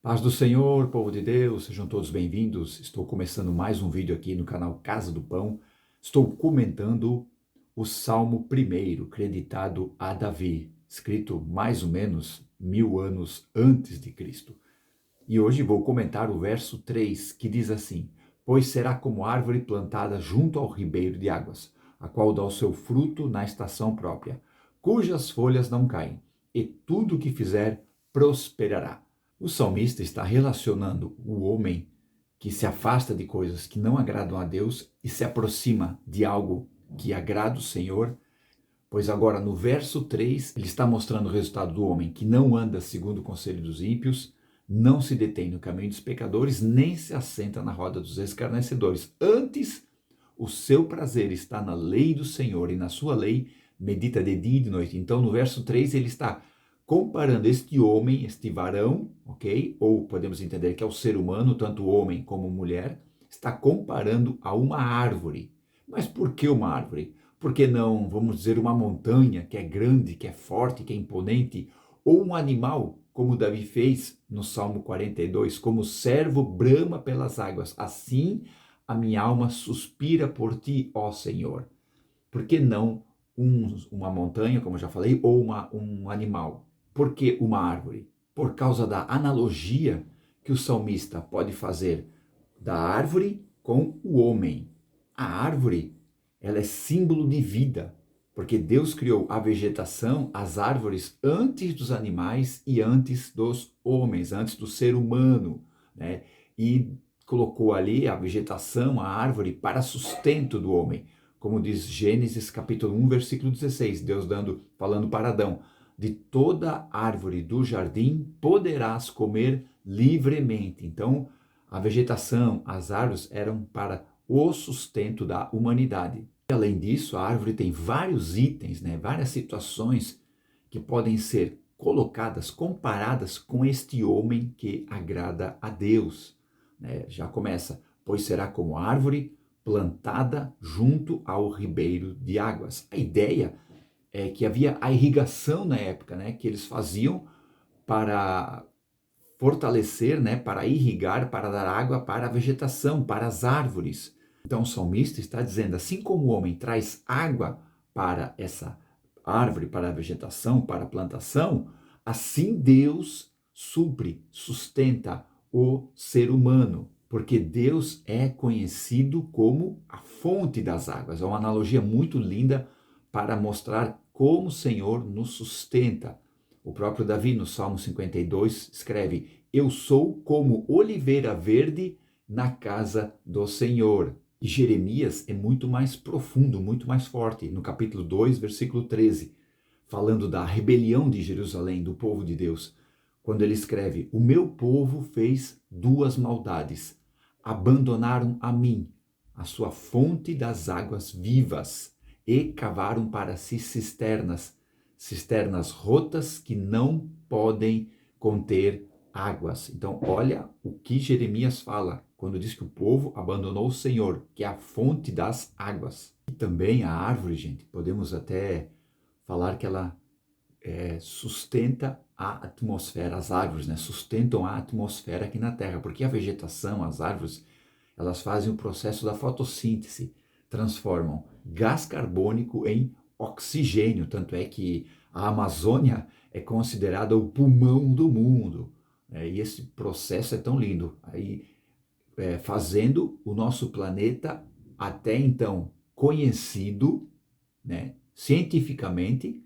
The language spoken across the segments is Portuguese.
Paz do Senhor, povo de Deus, sejam todos bem-vindos. Estou começando mais um vídeo aqui no canal Casa do Pão. Estou comentando o Salmo 1º, creditado a Davi, escrito mais ou menos 1000 anos antes de Cristo. E hoje vou comentar o verso 3, que diz assim: Pois será como árvore plantada junto ao ribeiro de águas, a qual dá o seu fruto na estação própria, cujas folhas não caem, e tudo o que fizer prosperará. O salmista está relacionando o homem que se afasta de coisas que não agradam a Deus e se aproxima de algo que agrada o Senhor, pois agora no verso 3 ele está mostrando o resultado do homem que não anda segundo o conselho dos ímpios, não se detém no caminho dos pecadores, nem se assenta na roda dos escarnecedores. Antes, o seu prazer está na lei do Senhor, e na sua lei medita de dia e de noite. Então, no verso 3, ele está comparando este homem, este varão, ok? Ou podemos entender que é o ser humano, tanto homem como mulher, está comparando a uma árvore. Mas por que uma árvore? Por que não, vamos dizer, uma montanha que é grande, que é forte, que é imponente, ou um animal, como Davi fez no Salmo 42, como o servo brama pelas águas, assim a minha alma suspira por ti, ó Senhor. Por que não uma montanha, como eu já falei, ou um animal? Por que uma árvore? Por causa da analogia que o salmista pode fazer da árvore com o homem. A árvore, ela é símbolo de vida, porque Deus criou a vegetação, as árvores, antes dos animais e antes dos homens, antes do ser humano, né? E colocou ali a vegetação, a árvore, para sustento do homem. Como diz Gênesis capítulo 1, versículo 16, Deus falando para Adão: de toda árvore do jardim poderás comer livremente. Então, a vegetação, as árvores eram para o sustento da humanidade. E, além disso, a árvore tem vários itens, né, várias situações que podem ser colocadas, comparadas com este homem que agrada a Deus. Né? Já começa, pois será como árvore plantada junto ao ribeiro de águas. A ideia é que havia a irrigação na época, né, que eles faziam para fortalecer, né, para irrigar, para dar água para a vegetação, para as árvores. Então o salmista está dizendo, assim como o homem traz água para essa árvore, para a vegetação, para a plantação, assim Deus supre, sustenta o ser humano, porque Deus é conhecido como a fonte das águas. É uma analogia muito linda para mostrar como o Senhor nos sustenta. O próprio Davi, no Salmo 52, escreve: Eu sou como oliveira verde na casa do Senhor. E Jeremias é muito mais profundo, muito mais forte. No capítulo 2, versículo 13, falando da rebelião de Jerusalém, do povo de Deus, quando ele escreve: O meu povo fez duas maldades. Abandonaram a mim, a sua fonte das águas vivas, e cavaram para si cisternas rotas que não podem conter águas. Então, olha o que Jeremias fala quando diz que o povo abandonou o Senhor, que é a fonte das águas. E também a árvore, gente, podemos até falar que ela sustenta a atmosfera, as árvores, né, sustentam a atmosfera aqui na Terra, porque a vegetação, as árvores, elas fazem o processo da fotossíntese, transformam gás carbônico em oxigênio, tanto é que a Amazônia é considerada o pulmão do mundo, né? E esse processo é tão lindo, aí fazendo o nosso planeta até então conhecido, né, cientificamente,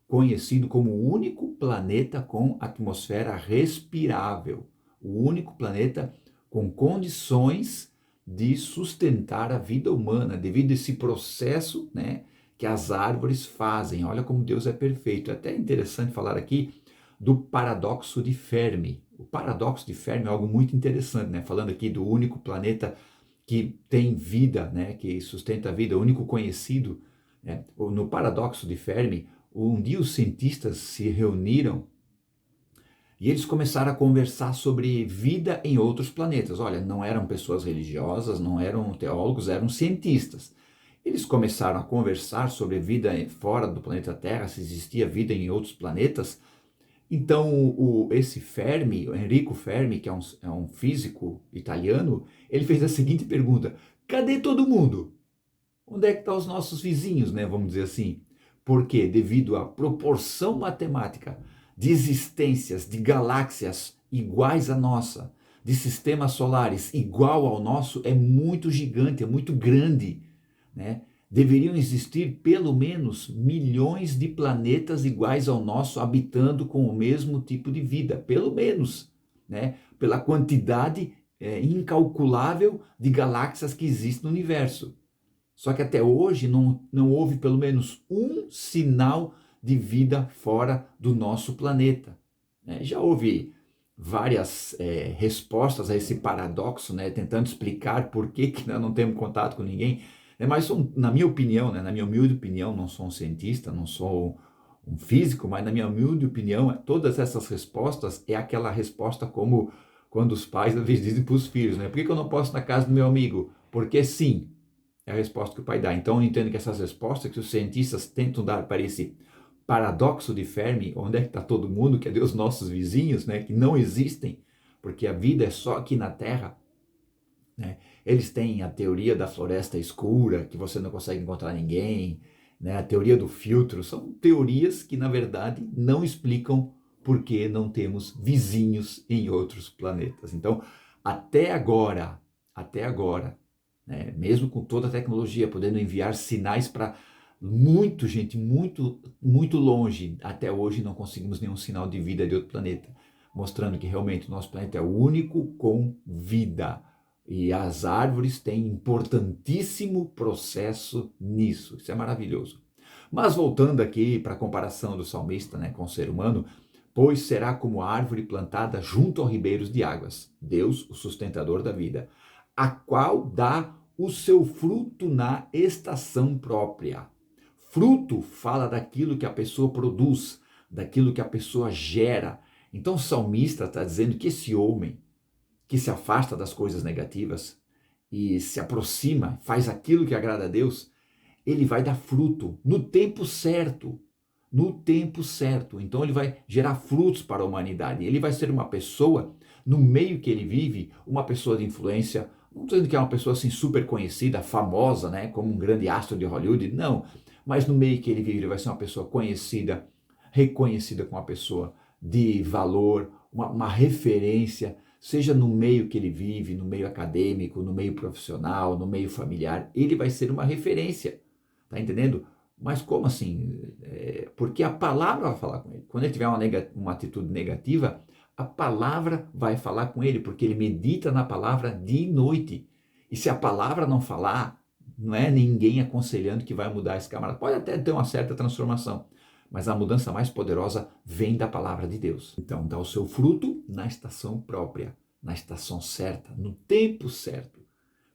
conhecido como o único planeta com atmosfera respirável, o único planeta com condições de sustentar a vida humana, devido a esse processo, né, que as árvores fazem. Olha como Deus é perfeito. É até interessante falar aqui do paradoxo de Fermi. O paradoxo de Fermi é algo muito interessante, né? Falando aqui do único planeta que tem vida, né, que sustenta a vida, o único conhecido, né? No paradoxo de Fermi, um dia os cientistas se reuniram e eles começaram a conversar sobre vida em outros planetas. Olha, não eram pessoas religiosas, não eram teólogos, eram cientistas. Eles começaram a conversar sobre vida fora do planeta Terra, se existia vida em outros planetas, Então, esse Fermi, o Enrico Fermi, que é um físico italiano, ele fez a seguinte pergunta: cadê todo mundo? Onde é que estão os nossos vizinhos, né? Vamos dizer assim. Porque, devido à proporção matemática de existências de galáxias iguais à nossa, de sistemas solares igual ao nosso, é muito gigante, é muito grande, né? Deveriam existir pelo menos milhões de planetas iguais ao nosso, habitando com o mesmo tipo de vida, pelo menos, né? Pela quantidade incalculável de galáxias que existem no universo. Só que até hoje não houve pelo menos um sinal de vida fora do nosso planeta, né? Já houve várias respostas a esse paradoxo, né? Tentando explicar por que nós não temos contato com ninguém. Mas na minha opinião, né? Na minha humilde opinião, não sou um cientista, não sou um físico, mas na minha humilde opinião, todas essas respostas é aquela resposta como quando os pais às vezes dizem para os filhos, né? Por que eu não posso ir na casa do meu amigo? Porque sim. É a resposta que o pai dá. Então eu entendo que essas respostas que os cientistas tentam dar para esse paradoxo de Fermi, onde é que está todo mundo, que é os nossos vizinhos, né, que não existem, porque a vida é só aqui na Terra, né? Eles têm a teoria da floresta escura, que você não consegue encontrar ninguém, né? A teoria do filtro, são teorias que na verdade não explicam por que não temos vizinhos em outros planetas. Então, até agora, né, mesmo com toda a tecnologia, podendo enviar sinais para muito longe, até hoje não conseguimos nenhum sinal de vida de outro planeta, mostrando que realmente o nosso planeta é o único com vida. E as árvores têm importantíssimo processo nisso. Isso é maravilhoso. Mas voltando aqui para a comparação do salmista, né, com o ser humano, pois será como árvore plantada junto a ribeiros de águas, Deus, o sustentador da vida, a qual dá o seu fruto na estação própria. Fruto fala daquilo que a pessoa produz, daquilo que a pessoa gera. Então o salmista está dizendo que esse homem que se afasta das coisas negativas e se aproxima, faz aquilo que agrada a Deus, ele vai dar fruto no tempo certo. No tempo certo. Então ele vai gerar frutos para a humanidade. Ele vai ser uma pessoa, no meio que ele vive, uma pessoa de influência. Não estou dizendo que é uma pessoa assim super conhecida, famosa, né, como um grande astro de Hollywood, não. Mas no meio que ele vive, ele vai ser uma pessoa conhecida, reconhecida como uma pessoa de valor, uma referência, seja no meio que ele vive, no meio acadêmico, no meio profissional, no meio familiar, ele vai ser uma referência. Tá entendendo? Mas como assim? Porque a palavra vai falar com ele. Quando ele tiver uma atitude negativa, a palavra vai falar com ele, porque ele medita na palavra dia e noite. E se a palavra não falar, não é ninguém aconselhando que vai mudar esse camarada. Pode até ter uma certa transformação, mas a mudança mais poderosa vem da palavra de Deus. Então, dá o seu fruto na estação própria, na estação certa, no tempo certo,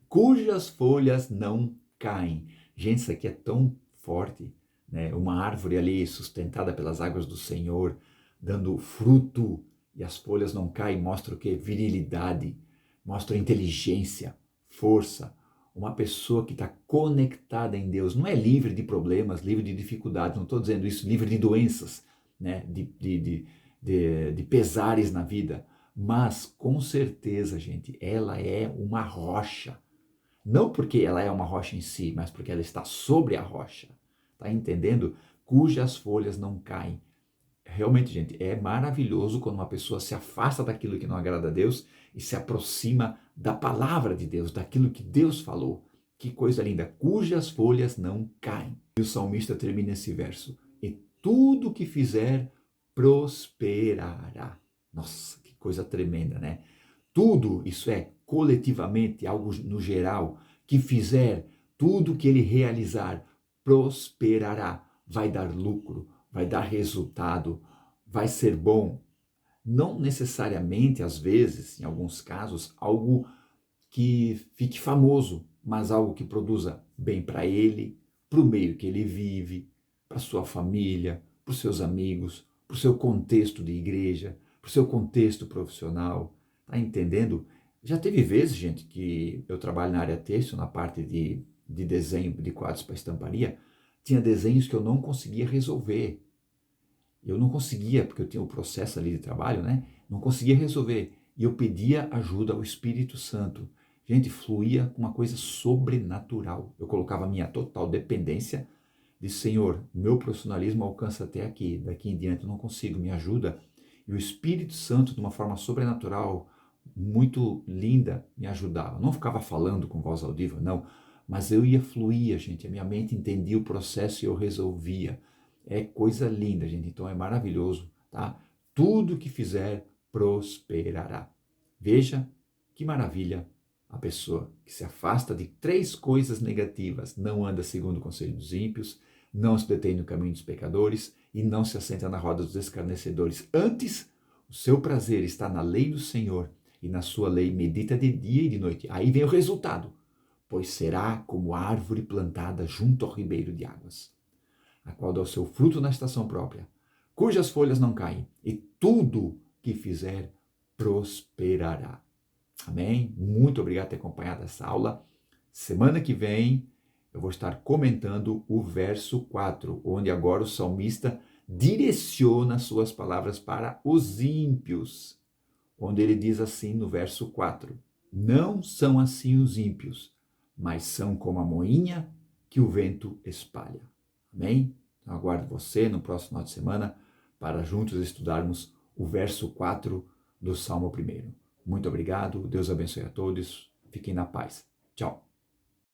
cujas folhas não caem. Gente, isso aqui é tão forte, né? Uma árvore ali sustentada pelas águas do Senhor, dando fruto, e as folhas não caem, mostra o quê? Virilidade, mostra inteligência, força. Uma pessoa que está conectada em Deus, não é livre de problemas, livre de dificuldades, não estou dizendo isso, livre de doenças, né? de pesares na vida, mas com certeza, gente, ela é uma rocha. Não porque ela é uma rocha em si, mas porque ela está sobre a rocha. Tá entendendo? Cujas folhas não caem. Realmente, gente, é maravilhoso quando uma pessoa se afasta daquilo que não agrada a Deus e se aproxima da palavra de Deus, daquilo que Deus falou. Que coisa linda! Cujas folhas não caem. E o salmista termina esse verso: e tudo que fizer prosperará. Nossa, que coisa tremenda, né? Tudo, isso é, coletivamente, algo no geral, que fizer, tudo que ele realizar, prosperará, vai dar lucro, vai dar resultado, vai ser bom. Não necessariamente, às vezes, em alguns casos, algo que fique famoso, mas algo que produza bem para ele, para o meio que ele vive, para sua família, para os seus amigos, para o seu contexto de igreja, para o seu contexto profissional. Tá entendendo? Já teve vezes, gente, que eu trabalho na área têxtil, na parte de desenho de quadros para estamparia, tinha desenhos que eu não conseguia resolver. Eu não conseguia, porque eu tinha o processo ali de trabalho, né? Não conseguia resolver. E eu pedia ajuda ao Espírito Santo. Gente, fluía uma coisa sobrenatural. Eu colocava a minha total dependência de Senhor, meu profissionalismo alcança até aqui, daqui em diante eu não consigo, me ajuda. E o Espírito Santo, de uma forma sobrenatural, muito linda, me ajudava. Não ficava falando com voz audível, não, mas eu ia fluir, gente. A minha mente entendia o processo e eu resolvia. É coisa linda, gente. Então é maravilhoso, tá? Tudo que fizer prosperará. Veja que maravilha a pessoa que se afasta de 3 coisas negativas, não anda segundo o conselho dos ímpios, não se detém no caminho dos pecadores e não se assenta na roda dos escarnecedores. Antes, o seu prazer está na lei do Senhor e na sua lei medita de dia e de noite. Aí vem o resultado, pois será como árvore plantada junto ao ribeiro de águas, a qual dá o seu fruto na estação própria, cujas folhas não caem, e tudo que fizer prosperará. Amém? Muito obrigado por ter acompanhado essa aula. Semana que vem eu vou estar comentando o verso 4, onde agora o salmista direciona suas palavras para os ímpios, onde ele diz assim no verso 4: Não são assim os ímpios, mas são como a moinha que o vento espalha. Amém? Então aguardo você no próximo final de semana para juntos estudarmos o verso 4 do Salmo 1. Muito obrigado, Deus abençoe a todos, fiquem na paz. Tchau.